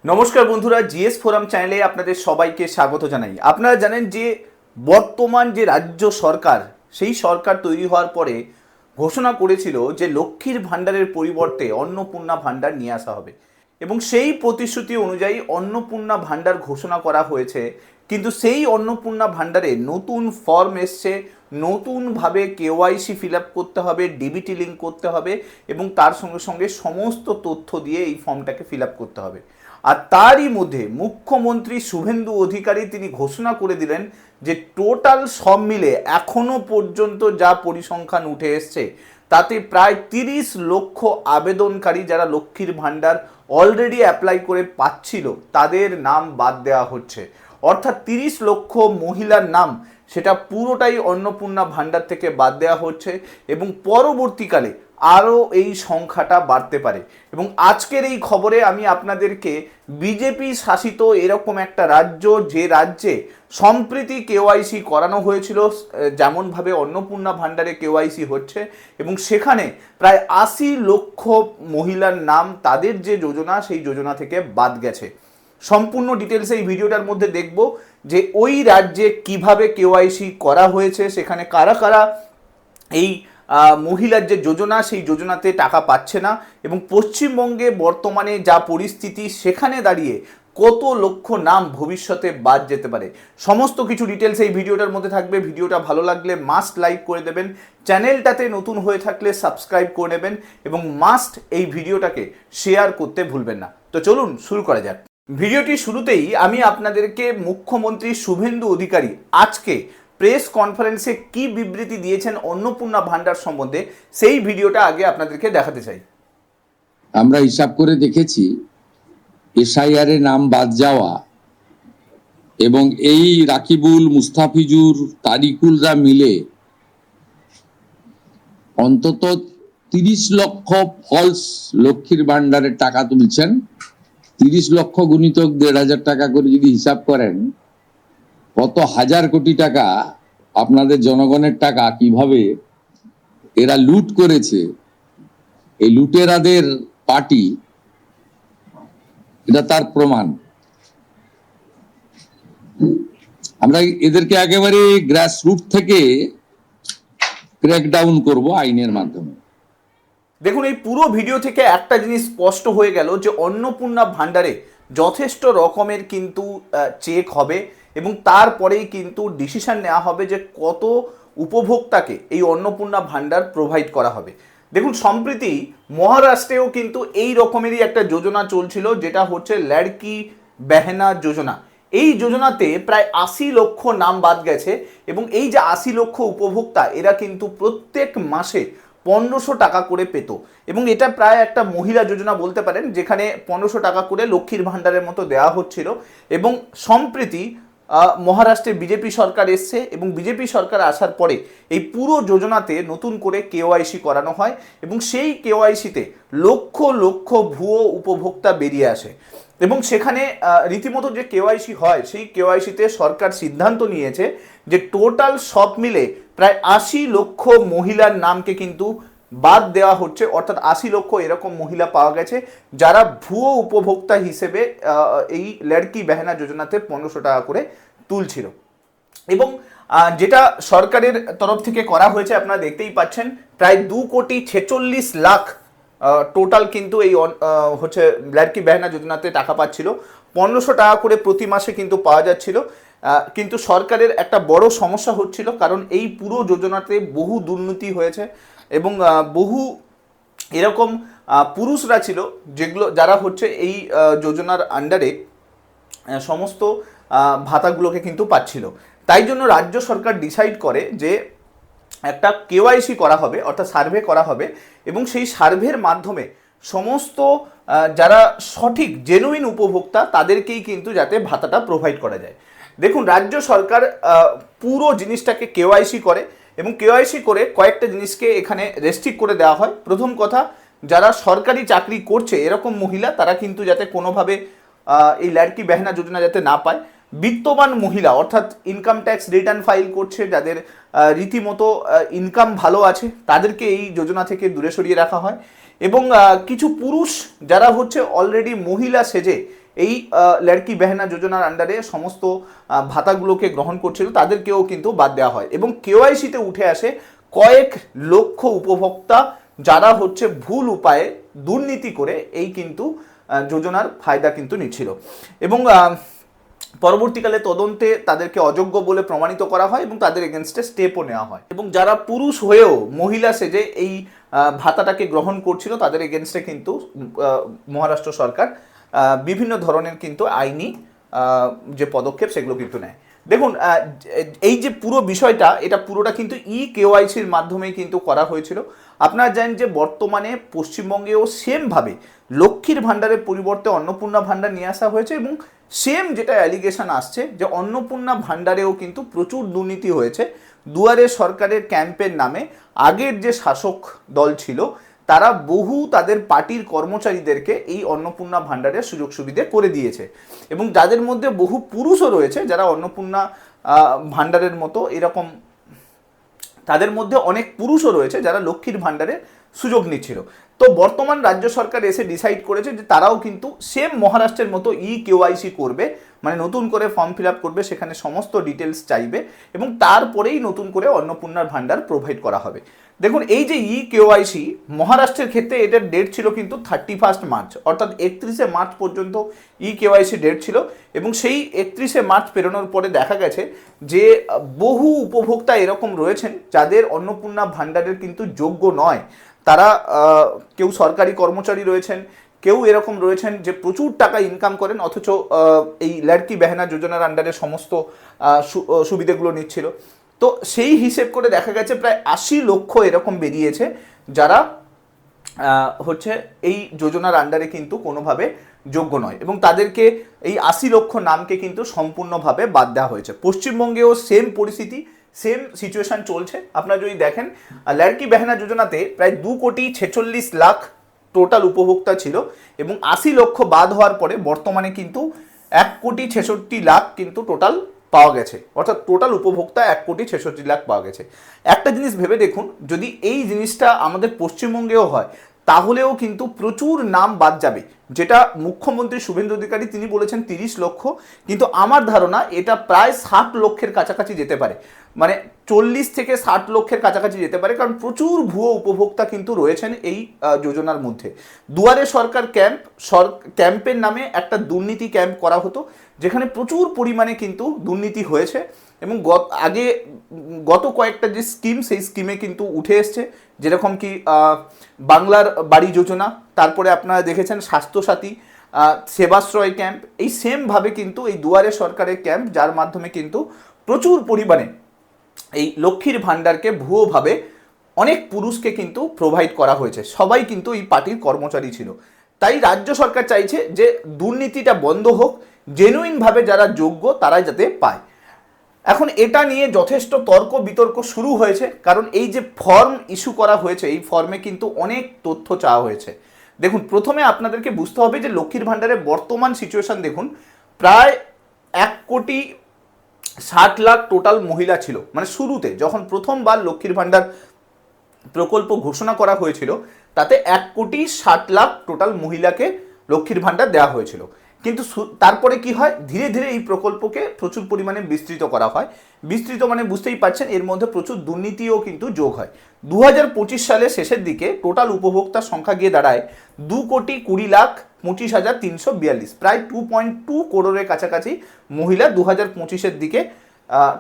নমস্কার বন্ধুরা, GS forum চ্যানেলে আপনাদের সবাইকে স্বাগত জানাই। আপনারা জানেন যে বর্তমান যে রাজ্য সরকার, সেই সরকার তৈরি হওয়ার পরে ঘোষণা করেছিল যে লক্ষ্মীর ভাণ্ডারের পরিবর্তে অন্নপূর্ণা ভাণ্ডার নিয়ে আসা হবে এবং সেই প্রতিশ্রুতি অনুযায়ী অন্নপূর্ণা ভাণ্ডার ঘোষণা করা হয়েছে। কিন্তু সেই অন্নপূর্ণা ভাণ্ডারে নতুন ফর্ম এসছে, নতুনভাবে কেওয়াইসি ফিল আপ করতে হবে, ডিবিটি লিঙ্ক করতে হবে এবং তার সঙ্গে সঙ্গে সমস্ত তথ্য দিয়ে এই ফর্মটাকে ফিল আপ করতে হবে। আর তারই মধ্যে মুখ্যমন্ত্রী শুভেন্দু অধিকারী তিনি ঘোষণা করে দিলেন যে টোটাল সব মিলে এখনো পর্যন্ত যা পরিসংখ্যান উঠে এসছে তাতে প্রায় 30 লক্ষ আবেদনকারী যারা লক্ষ্মীর ভাণ্ডার অলরেডি অ্যাপ্লাই করে পাচ্ছিল তাদের নাম বাদ দেওয়া হচ্ছে। অর্থাৎ 30 লক্ষ মহিলার নাম সেটা পুরোটাই অন্নপূর্ণা ভাণ্ডার থেকে বাদ দেওয়া হচ্ছে এবং পরবর্তীকালে আরও এই সংখ্যাটা বাড়তে পারে। এবং আজকের এই খবরে আমি আপনাদেরকে বিজেপি শাসিত এরকম একটা রাজ্য, যে রাজ্যে সম্প্রীতি কেওয়াইসি করানো হয়েছিল, যেমনভাবে অন্নপূর্ণা ভাণ্ডারে কেওয়াইসি হচ্ছে এবং সেখানে প্রায় 80 লক্ষ মহিলার নাম তাদের যে যোজনা সেই যোজনা থেকে বাদ গেছে। সম্পূর্ণ ডিটেলস এই ভিডিওটার মধ্যে দেখব যে ওই রাজ্যে কিভাবে কেওয়াইসি করা হয়েছে, সেখানে কারা কারা এই মহিলার যে যোজনা সেই যোজনাতে টাকা পাচ্ছে না এবং পশ্চিমবঙ্গে বর্তমানে যা পরিস্থিতি সেখানে দাঁড়িয়ে কত লক্ষ নাম ভবিষ্যতে বাদ যেতে পারে, সমস্ত কিছু ডিটেলস এই ভিডিওটার মধ্যে থাকবে। ভিডিওটা ভালো লাগলে মাস্ট লাইক করে দেবেন, চ্যানেলটাতে নতুন হয়ে থাকলে সাবস্ক্রাইব করে নেবেন এবং মাস্ট এই ভিডিওটাকে শেয়ার করতে ভুলবেন না। তো চলুন শুরু করা যাক। ভিডিওটি শুরুতেই আমি আপনাদেরকে মুখ্যমন্ত্রী শুভেন্দু অধিকারী আজকে প্রেস কনফারেন্সে কি বিবৃতি দিয়েছেন অন্নপূর্ণা ভাণ্ডার সম্বন্ধে সেই ভিডিওটা আগে আপনাদেরকে দেখাতে চাই। আমরা হিসাব করে দেখেছি এসআইআর এর নাম বাদ যাওয়া এবং এই রাকিবুল, মুস্তাফিজুর, তারিকুলরা মিলে অন্তত 30 লক্ষ ফলস লক্ষ্মীর ভাণ্ডারের টাকা তুলছেন। 30 লক্ষ গুণিতক 1,500 টাকা করে যদি হিসাব করেন, কত হাজার কোটি টাকা আপনাদের জনগণের টাকা কিভাবে এরা লুট করেছে। এই লুটেরাদের পার্টি, এটা তার প্রমাণ। আমরা এদেরকে একেবারে গ্রাসরুট থেকে ক্র্যাকডাউন করব আইনের মাধ্যমে। দেখুন, এই পুরো ভিডিও থেকে একটা জিনিস স্পষ্ট হয়ে গেল যে অন্নপূর্ণা ভাণ্ডারে যথেষ্ট রকমের কিন্তু চেক হবে এবং তারপরেই কিন্তু ডিসিশন নেওয়া হবে যে কত উপভোক্তাকে এই অন্নপূর্ণা ভাণ্ডার প্রোভাইড করা হবে। দেখুন, সম্প্রতি মহারাষ্ট্রেও কিন্তু এই রকমেরই একটা যোজনা চলছিল, যেটা হচ্ছে লড়কি বেহনা যোজনা। এই যোজনাতে প্রায় 80 লক্ষ নাম বাদ গেছে এবং এই যে 80 লক্ষ উপভোক্তা, এরা কিন্তু প্রত্যেক মাসে 1500 টাকা করে পেত এবং এটা প্রায় একটা মহিলা যোজনা বলতে পারেন, যেখানে 1500 টাকা করে লক্ষ্মীর ভাণ্ডারের মতো দেওয়া হচ্ছিল। এবং সম্প্রতি মহারাষ্ট্রে বিজেপি সরকার এসছে এবং বিজেপি সরকার আসার পরে এই পুরো যোজনাতে নতুন করে কেওয়াইসি করানো হয় এবং সেই কেওয়াইসিতে লক্ষ লক্ষ ভুয়ো উপভোক্তা বেরিয়ে আসে এবং সেখানে রীতিমতো যে কেওয়াইসি হয় সেই কেওয়াইসিতে সরকার সিদ্ধান্ত নিয়েছে যে টোটাল সব মিলে প্রায় 80 লক্ষ মহিলার নামকে কিন্তু বাদ দেওয়া হচ্ছে। অর্থাৎ 80 লক্ষ এরকম মহিলা পাওয়া গেছে যারা ভুয়ো উপভোক্তা হিসেবে এই লড়কি বেহনা যোজনাতে 1500 টাকা করে তুলছিল। এবং যেটা সরকারের তরফ থেকে করা হয়েছে আপনারা দেখতেই পাচ্ছেন, প্রায় 2,46,00,000 টোটাল কিন্তু এই হচ্ছে লড়কি বেহনা যোজনাতে টাকা পাচ্ছিল। 1500 টাকা করে প্রতি মাসে কিন্তু পাওয়া যাচ্ছিল। কিন্তু সরকারের একটা বড় সমস্যা হচ্ছিল, কারণ এই পুরো যোজনাতে বহু দুর্নীতি হয়েছে এবং বহু এরকম পুরুষরা ছিল যারা হচ্ছে এই যোজনার আন্ডারে সমস্ত ভাতাগুলোকে কিন্তু পাচ্ছিল। তাই জন্য রাজ্য সরকার ডিসাইড করে যে একটা কেওয়াইসি করা হবে, অর্থাৎ সার্ভে করা হবে এবং সেই সার্ভের মাধ্যমে সমস্ত যারা সঠিক জেনুইন উপভোক্তা তাদেরকেই কিন্তু যাতে ভাতাটা প্রোভাইড করা যায়। দেখুন, রাজ্য সরকার পুরো জিনিসটাকে কেওয়াইসি করে এবং কেওয়াইসি করে কয়েকটা জিনিসকে এখানে রেস্ট্রিক্ট করে দেওয়া হয়। প্রথম কথা, যারা সরকারি চাকরি করছে এরকম মহিলা, তারা কিন্তু যাতে কোনোভাবে এই লড়কি বেহনা যোজনা যাতে না পায়। বিত্তবান মহিলা, অর্থাৎ ইনকাম ট্যাক্স রিটার্ন ফাইল করছে, যাদের রীতিমতো ইনকাম ভালো আছে, তাদেরকে এই যোজনা থেকে দূরে সরিয়ে রাখা হয়। এবং কিছু পুরুষ যারা হচ্ছে অলরেডি মহিলা সেজে এই লড়কি বেহনা যোজনার আন্ডারে সমস্ত ভাতাগুলোকে গ্রহণ করছিল তাদেরকেও কিন্তু বাদ দেওয়া হয় এবং কেওয়াইসিতে উঠে আসে কয়েক লক্ষ উপভোক্তা যারা হচ্ছে ভুল উপায়ে দুর্নীতি করে এই কিন্তু যোজনার ফায়দা কিন্তু নিচ্ছিল এবং পরবর্তীকালে তদন্তে তাদেরকে অযোগ্য বলে প্রমাণিত করা হয় এবং তাদের এগেনস্টে স্টেপও নেওয়া হয় এবং যারা পুরুষ হয়েও মহিলা সেজে এই ভাতাটাকে গ্রহণ করছিল তাদের এগেনস্টে কিন্তু মহারাষ্ট্র সরকার বিভিন্ন ধরনের কিন্তু আইনি যে পদক্ষেপ সেগুলো কিন্তু নেয়। দেখুন এই যে পুরো বিষয়টা এটা পুরোটা কিন্তু কেওয়াইসির মাধ্যমে কিন্তু করা হয়েছিল। আপনারা জানেন যে বর্তমানে পশ্চিমবঙ্গেও সেমভাবে লক্ষ্মীর ভাণ্ডারের পরিবর্তে অন্নপূর্ণা ভাণ্ডার নিয়ে আসা হয়েছে এবং সেম যেটা অ্যালিগেশন আসছে যে অন্নপূর্ণা ভাণ্ডারেও কিন্তু প্রচুর দুর্নীতি হয়েছে। দুয়ারে সরকারের ক্যাম্পের নামে আগের যে শাসক দল ছিল তারা বহু তাদের পার্টির কর্মচারীদেরকে এই অন্নপূর্ণা ভাণ্ডারের সুযোগ সুবিধে করে দিয়েছে এবং যাদের মধ্যে বহু পুরুষও রয়েছে যারা অন্নপূর্ণা ভাণ্ডারের মতো এরকম, তাদের মধ্যে অনেক পুরুষও রয়েছে যারা লক্ষ্মীর ভাণ্ডারে সুযোগ নিচ্ছিল। তো বর্তমান রাজ্য সরকার এসে ডিসাইড করেছে যে তারাও কিন্তু সেম মহারাষ্ট্রের মতো কেওয়াইসি করবে, মানে নতুন করে ফর্ম ফিল আপ করবে, সেখানে সমস্ত ডিটেলস চাইবে এবং তারপরেই নতুন করে অন্নপূর্ণার ভাণ্ডার প্রোভাইড করা হবে। দেখুন এই যে কেওয়াইসি মহারাষ্ট্রের ক্ষেত্রে এটার ডেট ছিল কিন্তু 31 মার্চ, অর্থাৎ 31শে মার্চ পর্যন্ত কেওয়াইসি ডেট ছিল এবং সেই 31শে মার্চ পেরোনোর পরে দেখা গেছে যে বহু উপভোক্তা এরকম রয়েছেন যাদের অন্নপূর্ণা ভাণ্ডারের কিন্তু যোগ্য নয়। তারা কেউ সরকারি কর্মচারী রয়েছেন, কেউ এরকম রয়েছেন যে প্রচুর টাকা ইনকাম করেন অথচ এই লড়কি বেহনা যোজনার আন্ডারে সমস্ত সুবিধাগুলো নিচ্ছিল। তো সেই হিসেব করে দেখা গেছে প্রায় 80 লক্ষ এরকম বেরিয়েছে যারা হচ্ছে এই যোজনার আন্ডারে কিন্তু কোনোভাবে যোগ্য নয় এবং তাদেরকে এই 80 লক্ষ নামকে কিন্তু সম্পূর্ণভাবে বাদ দেওয়া হয়েছে। পশ্চিমবঙ্গেও সেম পরিস্থিতি, সেম সিচুয়েশন চলছে। আপনারা যদি দেখেন লড়কি বেহনা যোজনাতে প্রায় 2,46,00,000 টোটাল উপভোক্তা ছিল এবং 80 লক্ষ বাদ হওয়ার পরে বর্তমানে কিন্তু 1,66,00,000 কিন্তু টোটাল পাওয়া গেছে, অর্থাৎ টোটাল উপভোক্তা 1,66,00,000 পাওয়া গেছে। একটা জিনিস ভেবে দেখুন, যদি এই জিনিসটা আমাদের পশ্চিমবঙ্গেও হয় তাহলেও কিন্তু প্রচুর নাম বাদ যাবে। যেটা মুখ্যমন্ত্রী শুভেন্দু অধিকারী তিনি বলেছেন 30 লক্ষ, কিন্তু আমার ধারণা এটা প্রায় 60 লক্ষের কাছাকাছি যেতে পারে, মানে 40 থেকে 60 লক্ষের কাছাকাছি যেতে পারে, কারণ প্রচুর ভুয়ো উপভোক্তা কিন্তু রয়েছেন এই যোজনার মধ্যে। দুয়ারে সরকার ক্যাম্পের নামে একটা দুর্নীতি ক্যাম্প করা হতো যেখানে প্রচুর পরিমাণে কিন্তু দুর্নীতি হয়েছে এবং গত কয়েকটা যে স্কিম সেই স্কিমে কিন্তু উঠে এসছে, যেরকম কি বাংলার বাড়ি যোজনা, তারপরে আপনারা দেখেছেন স্বাস্থ্যসাথী, সেবাশ্রয় ক্যাম্প, এই সেমভাবে কিন্তু এই দুয়ারে সরকারের ক্যাম্প যার মাধ্যমে কিন্তু প্রচুর পরিমাণে এই লক্ষ্মীর ভাণ্ডারকে ভুয়োভাবে অনেক পুরুষকে কিন্তু প্রোভাইড করা হয়েছে। সবাই কিন্তু এই পার্টির কর্মচারী ছিল। তাই রাজ্য সরকার চাইছে যে দুর্নীতিটা বন্ধ হোক, জেনুইনভাবে যারা যোগ্য তারাই যাতে পায়। এখন এটা নিয়ে যথেষ্ট তর্ক বিতর্ক শুরু হয়েছে, কারণ এই যে ফর্ম ইস্যু করা হয়েছে এই ফর্মে কিন্তু অনেক তথ্য চাওয়া হয়েছে। দেখুন প্রথমে আপনাদেরকে বুঝতে হবে যে লক্ষ্মীর ভাণ্ডারের বর্তমান সিচুয়েশন দেখুন, প্রায় 1,60,00,000 টোটাল মহিলা ছিল, মানে শুরুতে যখন প্রথমবার লক্ষ্মীর ভাণ্ডার প্রকল্প ঘোষণা করা হয়েছিল তাতে 1,60,00,000 টোটাল মহিলাকে লক্ষ্মীর ভাণ্ডার দেওয়া হয়েছিল। কিন্তু তারপরে কি হয়, ধীরে ধীরে এই প্রকল্পকে প্রচুর পরিমাণে বিস্তৃত করা হয়। বিস্তৃত মানে বুঝতেই পারছেন এর মধ্যে প্রচুর দুর্নীতিও কিন্তু যোগ হয়। 2025 সালের শেষের দিকে টোটাল উপভোক্তার সংখ্যা গিয়ে দাঁড়ায় 2,20,25,342, প্রায় 2.2 করোড়ের কাছাকাছি মহিলা 2025-এর দিকে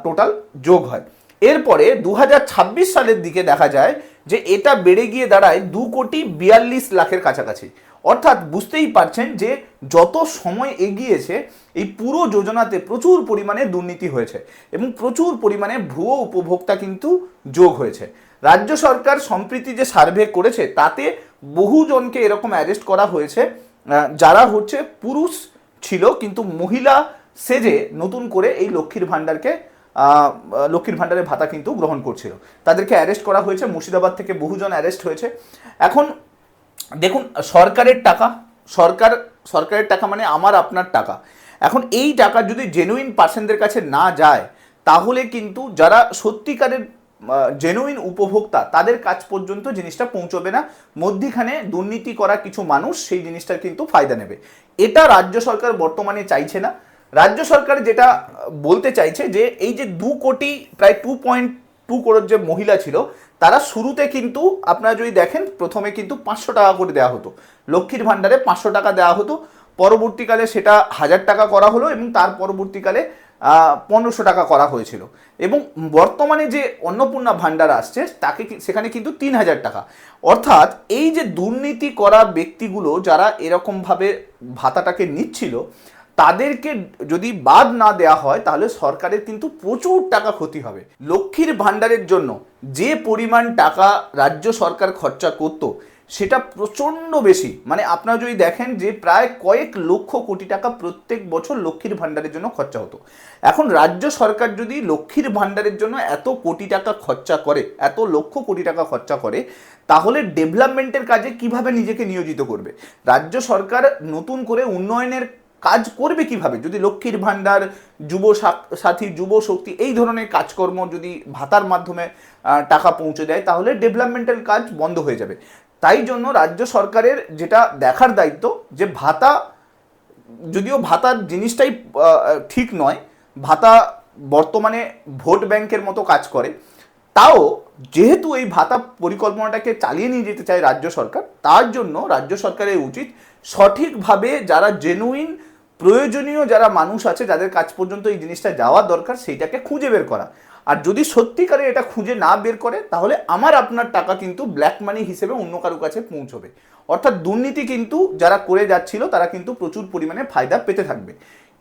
টোটাল যোগ হয়। এরপরে 2026 সালের দিকে দেখা যায় যে এটা বেড়ে গিয়ে দাঁড়ায় 2,42,00,000-এর কাছাকাছি। অর্থাৎ বুঝতেই পারছেন যে যত সময় এগিয়েছে এই পুরো যোজনাতে প্রচুর পরিমাণে দুর্নীতি হয়েছে এবং প্রচুর পরিমাণে ভুয়ো উপভোক্তা কিন্তু যোগ হয়েছে। রাজ্য সরকার সম্প্রতি যে সার্ভে করেছে তাতে বহুজনকে এরকম অ্যারেস্ট করা হয়েছে যারা হচ্ছে পুরুষ ছিল কিন্তু মহিলা সেজে নতুন করে এই লক্ষ্মীর ভাণ্ডারের ভাতা কিন্তু গ্রহণ করছিল, তাদেরকে অ্যারেস্ট করা হয়েছে। মুর্শিদাবাদ থেকে বহুজন অ্যারেস্ট হয়েছে। এখন দেখুন সরকারের টাকা মানে আমার আপনার টাকা। এখন এই টাকা যদি জেনুইন পার্সনদের কাছে না যায় তাহলে কিন্তু যারা সত্যিকারের জেনুইন উপভোক্তা তাদের কাছ পর্যন্ত জিনিসটা পৌঁছবে না, মধ্যিখানে দুর্নীতি করা কিছু মানুষ সেই জিনিসটার কিন্তু ফায়দা নেবে। এটা রাজ্য সরকার বর্তমানে চাইছে না। রাজ্য সরকার যেটা বলতে চাইছে যে এই যে 2 কোটি প্রায় 2.2 করোড় যে মহিলা ছিল, তারা শুরুতে কিন্তু আপনারা যদি দেখেন প্রথমে কিন্তু 500 টাকা করে দেওয়া হতো, লক্ষ্মীর ভাণ্ডারে 500 টাকা দেওয়া হতো, পরবর্তীকালে সেটা 1000 টাকা করা হলো এবং তার পরবর্তীকালে 1500 টাকা করা হয়েছিল। এবং বর্তমানে যে অন্নপূর্ণা ভাণ্ডার আসছে তাকে সেখানে কিন্তু 3000 টাকা। অর্থাৎ এই যে দুর্নীতি করা ব্যক্তিগুলো যারা এরকমভাবে ভাতাটাকে নিচ্ছিল, তাদেরকে যদি বাদ না দেওয়া হয় তাহলে সরকারের কিন্তু প্রচুর টাকা ক্ষতি হবে। লক্ষ্মীর ভাণ্ডারের জন্য যে পরিমাণ টাকা রাজ্য সরকার খরচা করত সেটা প্রচণ্ড বেশি, মানে আপনারা যদি দেখেন যে প্রায় কয়েক লক্ষ কোটি টাকা প্রত্যেক বছর লক্ষ্মীর ভাণ্ডারের জন্য খরচা হতো। এখন রাজ্য সরকার যদি লক্ষ্মীর ভাণ্ডারের জন্য এত কোটি টাকা খরচা করে, এত লক্ষ কোটি টাকা খরচা করে, তাহলে ডেভেলপমেন্টের কাজে কিভাবে নিজেকে নিয়োজিত করবে? রাজ্য সরকার নতুন করে উন্নয়নের কাজ করবে কিভাবে যদি লক্ষ্মীর ভাণ্ডার, যুব সাথী, যুব শক্তি এই ধরনের কাজকর্ম যদি ভাতার মাধ্যমে টাকা পৌঁছে দেয়, তাহলে ডেভেলপমেন্টের কাজ বন্ধ হয়ে যাবে। তাই জন্য রাজ্য সরকারের যেটা দেখার দায়িত্ব যে ভাতা, যদিও ভাতার জিনিসটাই ঠিক নয়, ভাতা বর্তমানে ভোট ব্যাংকের মতো কাজ করে, তাও যেহেতু এই ভাতা পরিকল্পনাটাকে চালিয়ে নিয়ে যেতে চায় রাজ্য সরকার, তার জন্য রাজ্য সরকারের উচিত সঠিকভাবে যারা জেনুইন প্রয়োজনীয় যারা মানুষ আছে, যাদের কাছ পর্যন্ত এই জিনিসটা যাওয়ার দরকার, সেইটাকে খুঁজে বের করা। আর যদি সত্যিকারে এটা খুঁজে না বের করে, তাহলে আমার আপনার টাকা কিন্তু ব্ল্যাক মানি হিসেবে অন্য কারো কাছে পৌঁছবে। অর্থাৎ দুর্নীতি কিন্তু যারা করে যাচ্ছিল তারা কিন্তু প্রচুর পরিমাণে ফায়দা পেতে থাকবে।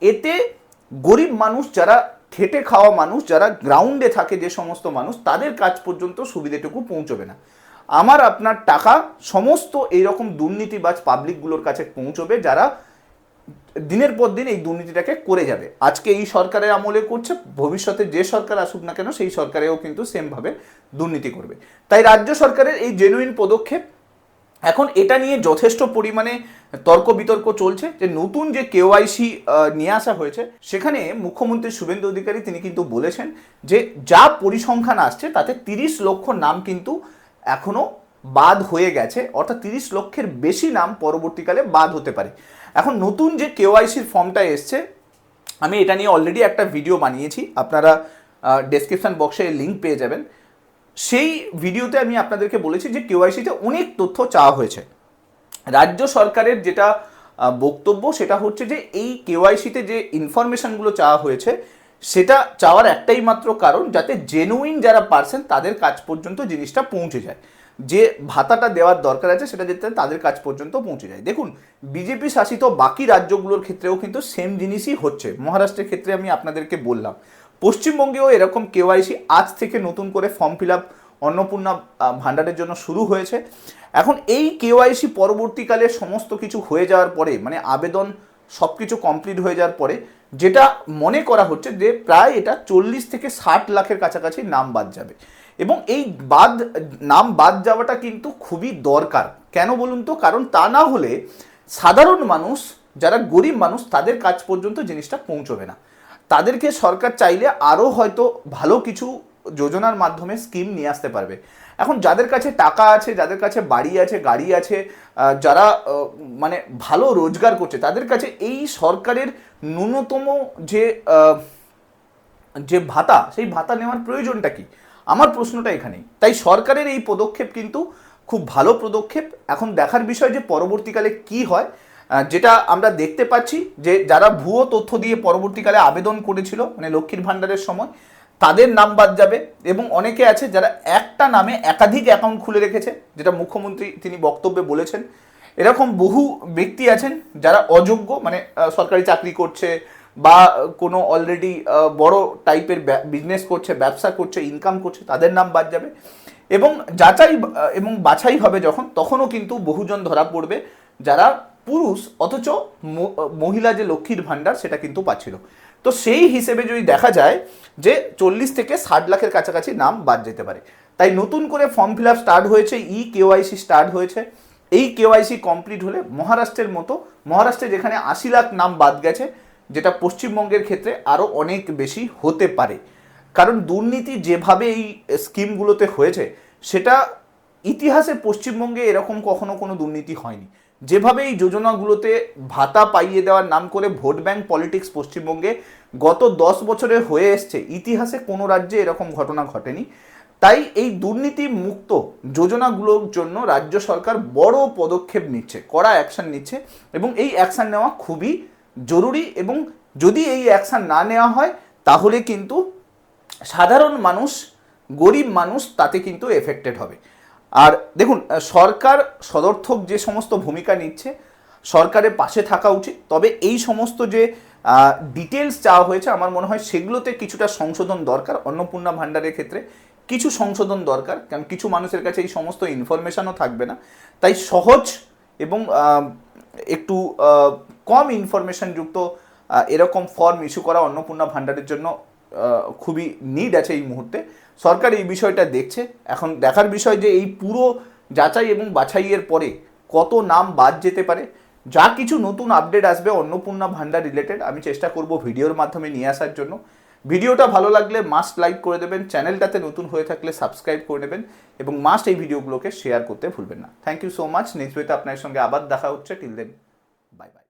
এতে গরিব মানুষ, যারা খেটে খাওয়া মানুষ, যারা গ্রাউন্ডে থাকে যে সমস্ত মানুষ, তাদের কাছ পর্যন্ত সুবিধেটুকু পৌঁছবে না। আমার আপনার টাকা সমস্ত এইরকম দুর্নীতিবাজ পাবলিকগুলোর কাছে পৌঁছবে, যারা দিনের পর দিন এই দুর্নীতিটাকে করে যাবে। আজকে এই সরকারের আমলে করছে, ভবিষ্যতে যে সরকার আসুক না কেন সেই সরকারেও কিন্তু সেমভাবে দুর্নীতি করবে। তাই রাজ্য সরকারের এই জেনুইন পদক্ষেপ, এখন এটা নিয়ে যথেষ্ট পরিমাণে তর্ক বিতর্ক চলছে যে নতুন যে কেওআইসি নিয়ে আসা হয়েছে, সেখানে মুখ্যমন্ত্রী শুভেন্দু অধিকারী তিনি কিন্তু বলেছেন যে যা পরিসংখ্যান আসছে তাতে 30 লক্ষ নাম কিন্তু এখনো বাদ হয়ে গেছে, অর্থাৎ 30 লক্ষের বেশি নাম পরবর্তীকালে বাদ হতে পারে। এখন নতুন যে কেওআইসির ফর্মটা এসছে, আমি এটা নিয়ে অলরেডি একটা ভিডিও বানিয়েছি, আপনারা ডেসক্রিপশন বক্সে লিঙ্ক পেয়ে যাবেন। সেই ভিডিওতে আমি আপনাদেরকে বলেছি যে কেওআইসিতে অনেক তথ্য চাওয়া হয়েছে। রাজ্য সরকারের যেটা বক্তব্য সেটা হচ্ছে যে এই কেওআইসিতে যে ইনফরমেশনগুলো চাওয়া হয়েছে, সেটা চাওয়ার একটাই মাত্র কারণ, যাতে জেনুইন যারা পার্সন তাদের কাছ পর্যন্ত জিনিসটা পৌঁছে যায়, যে ভাতাটা দেওয়ার দরকার আছে সেটা যাতে তাদের কাছ পর্যন্ত পৌঁছে যায়। দেখুন, বিজেপি শাসিত বাকি রাজ্যগুলোর ক্ষেত্রেও কিন্তু সেম জিনিসই হচ্ছে। মহারাষ্ট্রের ক্ষেত্রে আমি আপনাদেরকে বললাম, পশ্চিমবঙ্গেও এরকম কেওআইসি আজ থেকে নতুন করে ফর্ম ফিল আপ অন্নপূর্ণা ভাণ্ডারের জন্য শুরু হয়েছে। এখন এই কেওআইসি পরবর্তীকালে সমস্ত কিছু হয়ে যাওয়ার পরে, মানে আবেদন সব কিছু কমপ্লিট হয়ে যাওয়ার পরে, যেটা মনে করা হচ্ছে যে প্রায় এটা 40 থেকে 60 লাখের কাছাকাছি নাম বাদ যাবে। এবং এই নাম বাদ যাওয়াটা কিন্তু খুবই দরকার। কেন বলুন তো? কারণ তা না হলে সাধারণ মানুষ, যারা গরিব মানুষ, তাদের কাছ পর্যন্ত জিনিসটা পৌঁছবে না। তাদেরকে সরকার চাইলে আরও হয়তো ভালো কিছু যোজনার মাধ্যমে স্কিম নিয়ে আসতে পারবে। এখন যাদের কাছে টাকা আছে, যাদের কাছে বাড়ি আছে, গাড়ি আছে, যারা মানে ভালো রোজগার করছে, তাদের কাছে এই সরকারের ন্যূনতম যে ভাতা, সেই ভাতা নেওয়ার প্রয়োজনটা কি? আমার প্রশ্নটা এখানেই। তাই সরকারের এই পদক্ষেপ কিন্তু খুব ভালো পদক্ষেপ। এখন দেখার বিষয় যে পরবর্তীকালে কি হয়। যেটা আমরা দেখতে পাচ্ছি যে যারা ভুয়ো তথ্য দিয়ে পরবর্তীকালে আবেদন করেছিল, মানে লক্ষ্মীর ভাণ্ডারের সময়, তাদের নাম বাদ যাবে। এবং অনেকে আছে যারা একটা নামে একাধিক অ্যাকাউন্ট খুলে রেখেছে, যেটা মুখ্যমন্ত্রী তিনি বক্তব্যে বলেছেন। এরকম বহু ব্যক্তি আছেন যারা অযোগ্য, মানে সরকারি চাকরি করছে বা কোনো অলরেডি বড় টাইপের বিজনেস করছে, ব্যবসা করছে, ইনকাম করছে, তাদের নাম বাদ যাবে। এবং যাচাই এবং বাছাই হবে যখন, তখনও কিন্তু বহুজন ধরা পড়বে যারা পুরুষ অথচ মহিলা যে লক্ষ্মীর ভাণ্ডার সেটা কিন্তু পাচ্ছিল। তো সেই হিসেবে যদি দেখা যায় যে 40 থেকে 60 লাখের কাছাকাছি নাম বাদ যেতে পারে। তাই নতুন করে ফর্ম ফিল আপ স্টার্ট হয়েছে, কেওআইসি স্টার্ট হয়েছে। এই কেওআইসি কমপ্লিট হলে মহারাষ্ট্রের মতো, মহারাষ্ট্রে যেখানে 80 লাখ নাম বাদ গেছে, যেটা পশ্চিমবঙ্গের ক্ষেত্রে আরও অনেক বেশি হতে পারে। কারণ দুর্নীতি যেভাবে এই স্কিমগুলোতে হয়েছে সেটা ইতিহাসে পশ্চিমবঙ্গে এরকম কখনো কোনো দুর্নীতি হয়নি। যেভাবে এই যোজনাগুলোতে ভাতা পাইয়ে দেওয়ার নাম করে ভোট ব্যাংক পলিটিক্স পশ্চিমবঙ্গে গত 10 বছরে হয়ে এসছে, ইতিহাসে কোনো রাজ্যে এরকম ঘটনা ঘটেনি। তাই এই দুর্নীতি মুক্ত যোজনাগুলোর জন্য রাজ্য সরকার বড় পদক্ষেপ নিচ্ছে, কড়া অ্যাকশন নিচ্ছে, এবং এই অ্যাকশন নেওয়া খুবই জরুরি। এবং যদি এই অ্যাকশন না নেওয়া হয় তাহলে কিন্তু সাধারণ মানুষ, গরিব মানুষ তাতে কিন্তু এফেক্টেড হবে। আর দেখুন, সরকার সদর্থক যে সমস্ত ভূমিকা নিচ্ছে, সরকারের পাশে থাকা উচিত। তবে এই সমস্ত যে ডিটেলস চাওয়া হয়েছে আমার মনে হয় সেগুলোতে কিছুটা সংশোধন দরকার। অন্নপূর্ণা ভাণ্ডারের ক্ষেত্রে কিছু সংশোধন দরকার, কারণ কিছু মানুষের কাছে এই সমস্ত ইনফরমেশনও থাকবে না। তাই সহজ এবং একটু কম ইনফরমেশনযুক্ত এরকম ফর্ম ইস্যু করা অন্নপূর্ণা ভাণ্ডারের জন্য খুবই নিড আছে এই মুহূর্তে। সরকার এই বিষয়টা দেখছে। এখন দেখার বিষয় যে এই পুরো যাচাই এবং বাছাইয়ের পরে কত নাম বাদ যেতে পারে। যা কিছু নতুন আপডেট আসবে অন্নপূর্ণা ভাণ্ডার রিলেটেড আমি চেষ্টা করব ভিডিওর মাধ্যমে নিয়ে আসার জন্য। ভিডিওটা ভালো লাগলে মাস্ট লাইক করে দেবেন, চ্যানেলটাতে নতুন হয়ে থাকলে সাবস্ক্রাইব করে নেবেন, এবং মাস্ট এই ভিডিওগুলোকে শেয়ার করতে ভুলবেন না। Thank you so much. Next ভিডিওতে আপনার সঙ্গে আবার দেখা হচ্ছে। Till then, bye by.